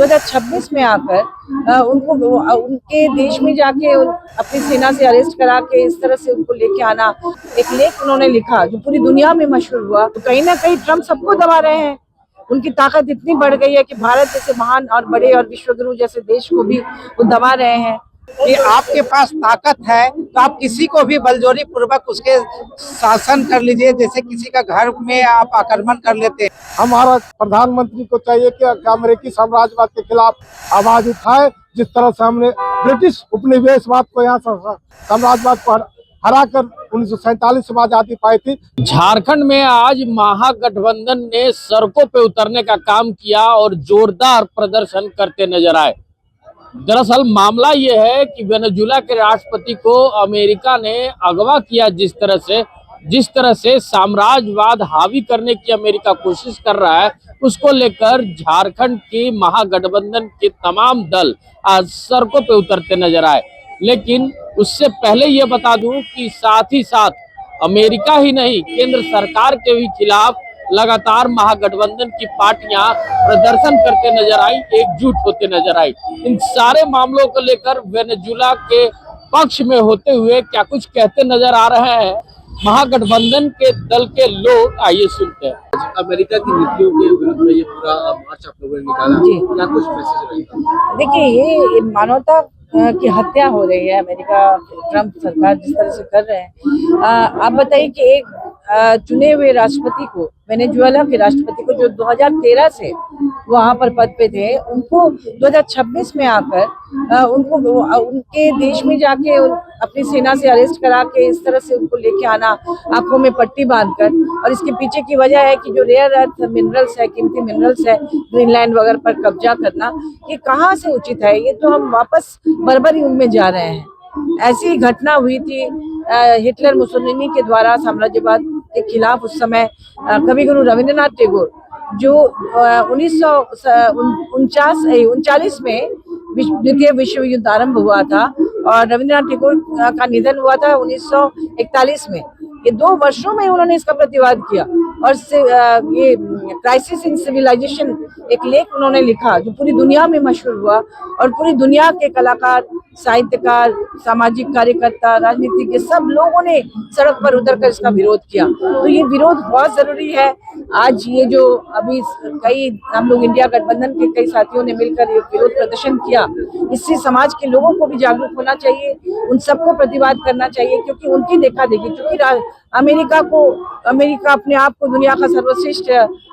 2026 में आकर उनको उनके देश में जाके अपनी सेना से अरेस्ट करा के इस तरह से उनको लेके आना, एक लेख उन्होंने लिखा जो पूरी दुनिया में मशहूर हुआ। तो कहीं ना कहीं ट्रम्प सबको दबा रहे हैं। उनकी ताकत इतनी बढ़ गई है कि भारत जैसे महान और बड़े और विश्वगुरु जैसे देश को भी वो दबा रहे हैं। कि आपके पास ताकत है तो आप किसी को भी बलजोरी पूर्वक उसके शासन कर लीजिए, जैसे किसी का घर में आप आक्रमण कर लेते हैं। हमारा प्रधानमंत्री को चाहिए कि अमेरिकी साम्राज्यवाद के खिलाफ आवाज उठाए, जिस तरह से हमने ब्रिटिश उपनिवेशवाद को यहाँ साम्राज्यवाद को हराकर 1947 में आजादी पाई थी। झारखंड में आज महागठबंधन ने सड़कों पे उतरने का काम किया और जोरदार प्रदर्शन करते नजर आए। दरअसल मामला यह है कि वेनेजुएला के राष्ट्रपति को अमेरिका ने अगवा किया। जिस तरह से साम्राज्यवाद हावी करने की अमेरिका कोशिश कर रहा है, उसको लेकर झारखंड की महागठबंधन के तमाम दल आज सड़कों पे उतरते नजर आए। लेकिन उससे पहले ये बता दूं कि साथ ही साथ अमेरिका ही नहीं, केंद्र सरकार के भी खिलाफ लगातार महागठबंधन की पार्टियां प्रदर्शन करते नजर आई, एकजुट होते नजर आई। इन सारे मामलों को लेकर वेनेजुएला के पक्ष में होते हुए क्या कुछ कहते नजर आ रहे हैं महागठबंधन के दल के लोग, आइए सुनते हैं। अमेरिका की नीतियों के विरुद्ध में ये पूरा मार्च आप लोगों ने निकाला, क्या कुछ मैसेज रहेगा? देखिए, ये मानवता की हत्या हो रही है। अमेरिका ट्रम्प सरकार जिस तरह से कर रहे हैं, आप बताइए कि एक चुने हुए राष्ट्रपति को, वेनेजुएला के राष्ट्रपति को, जो 2013 से वहां पर पद पे थे, उनको 2026 में आकर उनको उनके देश में जाके अपनी सेना से अरेस्ट करा के इस तरह से उनको लेके आना, आंखों में पट्टी बांधकर। और इसके पीछे की वजह है कि जो रेयर अर्थ मिनरल्स है, कीमती मिनरल्स है, ग्रीनलैंड वगैरह पर कब्जा करना, ये कहाँ से उचित है? ये तो हम वापस बर्बर युग में जा रहे हैं। ऐसी घटना हुई थी हिटलर मुसोलिनी के द्वारा साम्राज्यवाद के खिलाफ। उस समय कविगुरु रविंद्रनाथ टैगोर, जो 1939 में द्वितीय विश्व युद्ध आरंभ हुआ था, और रविंद्रनाथ टैगोर का निधन हुआ था 1941 में। ये 2 वर्षों में उन्होंने इसका प्रतिवाद किया। और ये क्राइसिस इन सिविलाइजेशन, एक लेख उन्होंने लिखा जो पूरी दुनिया में मशहूर हुआ। और पूरी दुनिया के कलाकार, साहित्यकार, सामाजिक कार्यकर्ता, राजनीतिज्ञ, सब लोगों ने सड़क पर उतरकर इसका विरोध किया। तो ये विरोध बहुत जरूरी है। आज ये जो अभी कई हम लोग इंडिया गठबंधन के कई साथियों ने मिलकर ये विरोध प्रदर्शन किया, इससे समाज के लोगों को भी जागरूक होना चाहिए, उन सबको प्रतिवाद करना चाहिए। क्योंकि उनकी देखा देखी, क्योंकि अमेरिका अपने आप को दुनिया का सर्वश्रेष्ठ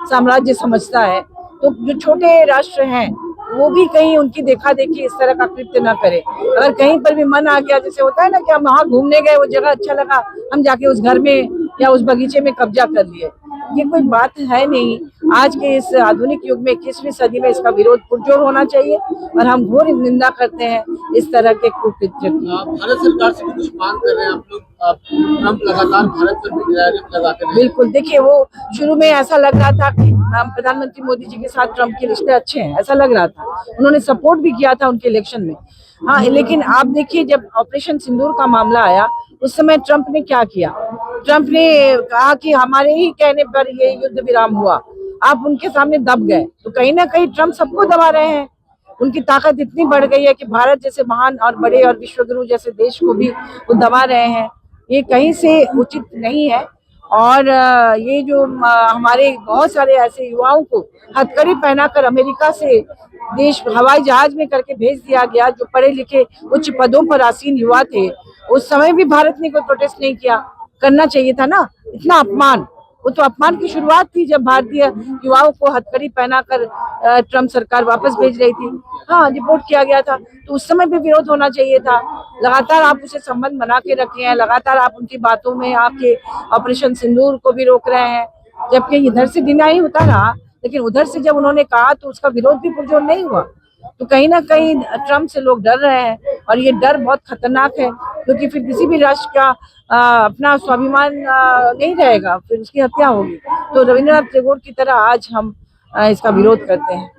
साम्राज्य समझता है, तो जो छोटे राष्ट्र हैं वो भी कहीं उनकी देखा देखी इस तरह का कृत्य न करे। अगर कहीं पर भी मन आ गया, जैसे होता है ना कि हम वहाँ घूमने गए, वो जगह अच्छा लगा, हम जाके उस घर में या उस बगीचे में कब्जा कर लिए, ये कोई बात है नहीं। आज के इस आधुनिक युग में 21वीं सदी में इसका विरोध पुरजोर होना चाहिए। और हम घोर निंदा करते हैं इस तरह के कुकृत्य की। भारत सरकार से भी कुछ मांग कर रहे हैं आप लोग? ट्रम्प लगातार भारत पर भी लगाते हैं। बिल्कुल, देखिए, वो शुरू में ऐसा लग रहा था कि प्रधानमंत्री मोदी जी के साथ ट्रम्प के रिश्ते अच्छे हैं, ऐसा लग रहा था। उन्होंने सपोर्ट भी किया था उनके इलेक्शन में। हाँ, लेकिन आप देखिए, जब ऑपरेशन सिंदूर का मामला आया, उस समय ट्रम्प ने क्या किया? ट्रम्प ने कहा कि हमारे ही कहने पर ये युद्ध विराम हुआ, आप उनके सामने दब गए। तो कहीं ना कहीं ट्रम्प सबको दबा रहे हैं। उनकी ताकत इतनी बढ़ गई है कि भारत जैसे महान और बड़े और विश्वगुरु जैसे देश को भी वो दबा रहे हैं। ये कहीं से उचित नहीं है। और ये जो हमारे बहुत सारे ऐसे युवाओं को हथकड़ी पहनाकर अमेरिका से देश हवाई जहाज में करके भेज दिया गया, जो पढ़े लिखे उच्च पदों पर आसीन युवा थे, उस समय भी भारत ने कोई प्रोटेस्ट नहीं किया। करना चाहिए था ना। इतना अपमान, वो तो अपमान की शुरुआत थी जब भारतीय युवाओं को हथकड़ी पहनाकर ट्रम्प सरकार वापस भेज रही थी। हाँ, रिपोर्ट किया गया था, तो उस समय भी विरोध होना चाहिए था। लगातार आप उसे संबंध बना के रखे हैं, लगातार आप उनकी बातों में आके ऑपरेशन सिंदूर को भी रोक रहे हैं, जबकि इधर से डिनाई होता रहा, लेकिन उधर से जब उन्होंने कहा तो उसका विरोध भी पुरजोर नहीं हुआ। तो कहीं ना कहीं ट्रम्प से लोग डर रहे हैं, और ये डर बहुत खतरनाक है, क्योंकि फिर किसी भी राष्ट्र का अपना स्वाभिमान नहीं रहेगा, फिर उसकी हत्या होगी। तो रविंद्रनाथ टैगोर की तरह आज हम इसका विरोध करते हैं।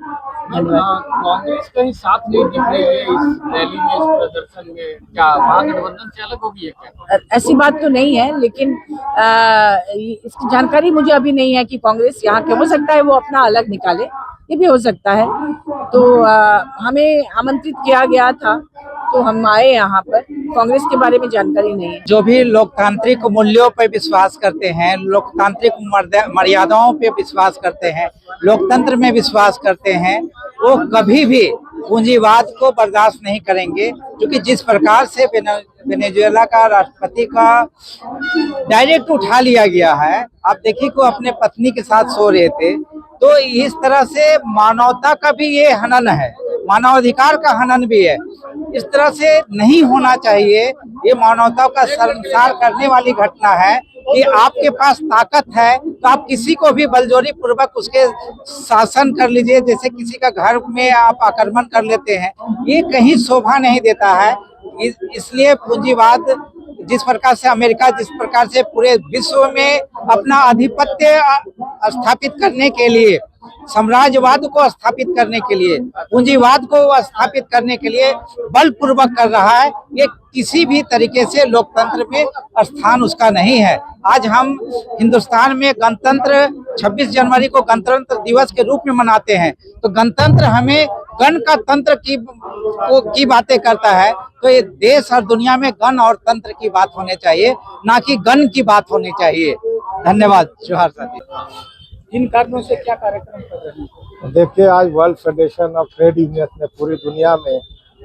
कांग्रेस कहीं साथ नहीं दिख रही है इस रैली में, इस प्रदर्शन में। क्या महागठबंधन से अलग होगी है क्या? ऐसी बात तो नहीं है, लेकिन इसकी जानकारी मुझे अभी नहीं है कि कांग्रेस यहाँ के, हो सकता है वो अपना अलग निकाले। ये भी हो सकता है। तो हमें आमंत्रित किया गया था तो हम आए यहाँ पर। कांग्रेस के बारे में जानकारी नहीं है। जो भी लोकतांत्रिक मूल्यों पर विश्वास करते हैं, लोकतांत्रिक मर्यादाओं पे विश्वास करते हैं, लोकतंत्र में विश्वास करते हैं, वो कभी भी पूंजीवाद को बर्दाश्त नहीं करेंगे। क्योंकि जिस प्रकार से वेनेजुएला का राष्ट्रपति का डायरेक्ट उठा लिया गया है, आप देखिए कि वो अपने पत्नी के साथ सो रहे थे, तो इस तरह से मानवता का भी ये हनन है, मानवाधिकार का हनन भी है। इस तरह से नहीं होना चाहिए। ये मानवता का शर्मसार करने वाली घटना है कि आपके पास ताकत है तो आप किसी को भी बलजोरी पूर्वक उसके शासन कर लीजिए, जैसे किसी का घर में आप आक्रमण कर लेते हैं। ये कहीं शोभा नहीं देता है। इसलिए पूंजीवाद जिस प्रकार से अमेरिका जिस प्रकार से पूरे विश्व में अपना आधिपत्य स्थापित करने के लिए, साम्राज्यवाद को स्थापित करने के लिए, पूंजीवाद को स्थापित करने के लिए बलपूर्वक कर रहा है, ये किसी भी तरीके से लोकतंत्र में स्थान उसका नहीं है। आज हम हिंदुस्तान में गणतंत्र 26 जनवरी को गणतंत्र दिवस के रूप में मनाते हैं, तो गणतंत्र हमें गण का तंत्र की बातें करता है। तो ये देश और दुनिया में गण और तंत्र की बात होनी चाहिए, ना कि गण की बात होनी चाहिए। धन्यवाद। जोहार साथी। इन कारणों से क्या कार्यक्रम कर रहे हैं? देखिए, आज world federation of trade union ने पूरी दुनिया में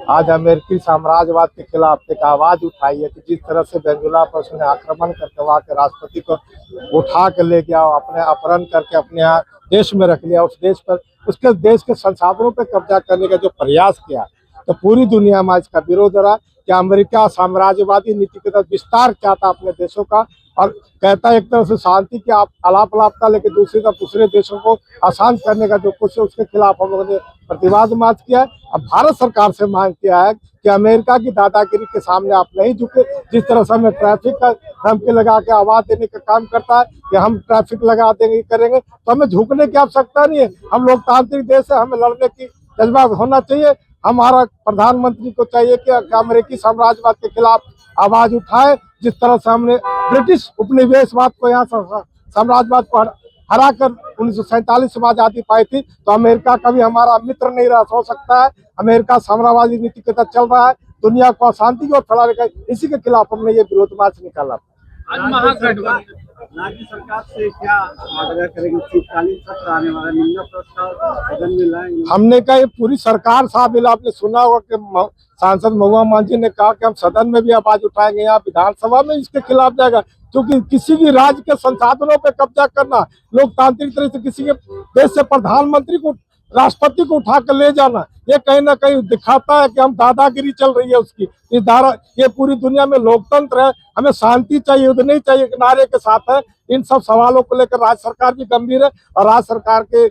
आज अमेरिकी साम्राज्यवाद के खिलाफ एक आवाज उठाई है कि जिस तरह से वेनेजुएला पर उसने आक्रमण करके वहाँ के राष्ट्रपति को उठा के ले गया, अपने अपहरण करके अपने यहाँ देश में रख लिया, उस देश पर उसके देश के संसाधनों पर कब्जा करने का जो प्रयास किया, तो पूरी दुनिया में इसका विरोध रहा कि अमेरिका साम्राज्यवादी नीति के तहत विस्तार चाहता अपने देशों का, और कहता है एक तरह से शांति के आलाप लेकिन दूसरी तरफ दूसरे देशों को अशांत करने का जो कुछ है उसके खिलाफ हम लोगों ने प्रतिवाद मार्च किया है। अब भारत सरकार से मांग किया है कि अमेरिका की दादागिरी के सामने आप नहीं झुके। जिस तरह से हमें ट्रैफिक का धमकी लगा के आवाज देने का काम करता है कि हम ट्रैफिक लगा देंगे, करेंगे, तो हमें झुकने की आवश्यकता नहीं है। हम लोकतांत्रिक देश है, हमें लड़ने की जज्बा होना चाहिए। हमारा प्रधानमंत्री को चाहिए कि अमेरिकी साम्राज्यवाद के खिलाफ आवाज उठाए। जिस तरह से हमने ब्रिटिश उपनिवेशवाद को यहाँ साम्राज्यवाद को हराकर 1947 में आजादी पाई थी, तो अमेरिका कभी हमारा मित्र नहीं रह हो सकता है। अमेरिका साम्राज्यवादी नीति के तहत चल रहा है, दुनिया को अशांति की ओर फैलाने का, इसी के खिलाफ हमने ये विरोध मार्च निकाला। आज महागठबंधन राज्य सरकार से क्या आग्रह करेंगे? शीतकालीन सत्र आने वाला, निम्न प्रस्ताव सदन में लाएंगे? हमने कहा ये पूरी सरकार शामिल। आपने सुना होगा कि सांसद महुआ मांझी ने कहा कि हम सदन में भी आवाज उठाएंगे, यहाँ विधानसभा में इसके खिलाफ जाएगा। क्योंकि किसी भी राज्य के संसाधनों पर कब्जा करना, लोकतांत्रिक तरह से किसी के देश से प्रधानमंत्री को, राष्ट्रपति को उठा कर ले जाना, ये कहीं ना कहीं दिखाता है कि हम दादागिरी चल रही है उसकी। ये पूरी दुनिया में लोकतंत्र है, हमें शांति चाहिए, युद्ध नहीं चाहिए के नारे के साथ है। इन सब सवालों को लेकर राज्य सरकार भी गंभीर है और राज्य सरकार के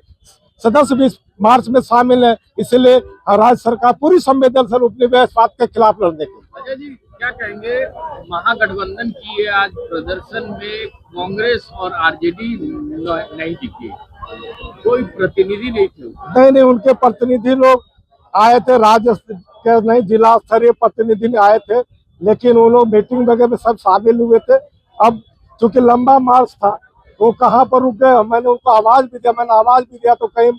सदस्य भी मार्च में शामिल है। इसलिए राज्य सरकार पूरी संवेदनशील उपनिवेशवाद के खिलाफ लड़ने की। अजय जी, क्या कहेंगे? महागठबंधन की आज प्रदर्शन में कांग्रेस और आरजेडी नहीं दिखी, कोई प्रतिनिधि नहीं थे। नहीं, उनके प्रतिनिधि लोग आए थे, राज्य के नहीं जिला स्तरीय प्रतिनिधि आए थे, लेकिन वो लोग मीटिंग वगैरह में सब शामिल हुए थे। अब चूंकि लंबा मार्च था, वो कहाँ पर रुक गए, मैंने उनको आवाज भी दिया, तो कहीं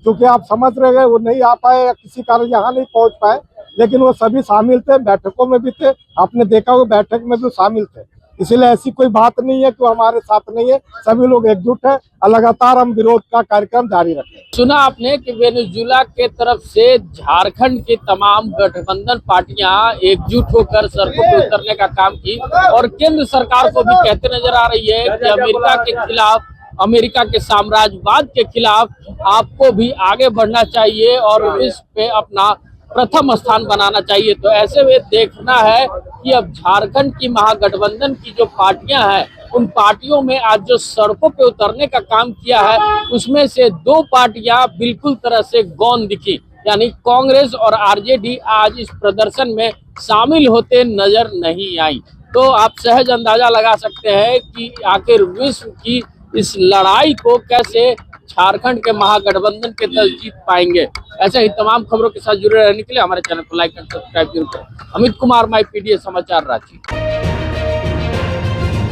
चूंकि आप समझ रहे गए वो नहीं आ पाए या किसी कारण यहाँ नहीं पहुँच पाए, लेकिन वो सभी शामिल थे, बैठकों में भी थे। आपने देखा वो बैठक में भी शामिल थे। इसलिए ऐसी कोई बात नहीं है कि हमारे साथ नहीं है, सभी लोग एकजुट है और लगातार हम विरोध का कार्यक्रम जारी रखें। सुना आपने कि वेनेजुएला के तरफ से झारखंड की तमाम गठबंधन पार्टियां एकजुट होकर सड़कों पर उतरने का काम की और केंद्र सरकार को भी कहते नजर आ रही है कि अमेरिका के खिलाफ, अमेरिका के साम्राज्यवाद के खिलाफ आपको भी आगे बढ़ना चाहिए और विश्व पे अपना प्रथम स्थान बनाना चाहिए। तो ऐसे में देखना है कि अब झारखंड की महागठबंधन की जो पार्टियां हैं, उन पार्टियों में आज जो सड़कों पे उतरने का काम किया है, उसमें से दो पार्टियां बिल्कुल तरह से गौन दिखी, यानी कांग्रेस और आरजेडी आज इस प्रदर्शन में शामिल होते नजर नहीं आई। तो आप सहज अंदाजा लगा सकते हैं कि आखिर विश्व की इस लड़ाई को कैसे झारखंड के महागठबंधन के तहत जीत पाएंगे। ऐसे ही तमाम खबरों के साथ जुड़े रहने के लिए हमारे चैनल को लाइक और सब्सक्राइब जरूर करें। अमित कुमार, माई पीडीए समाचार, रांची।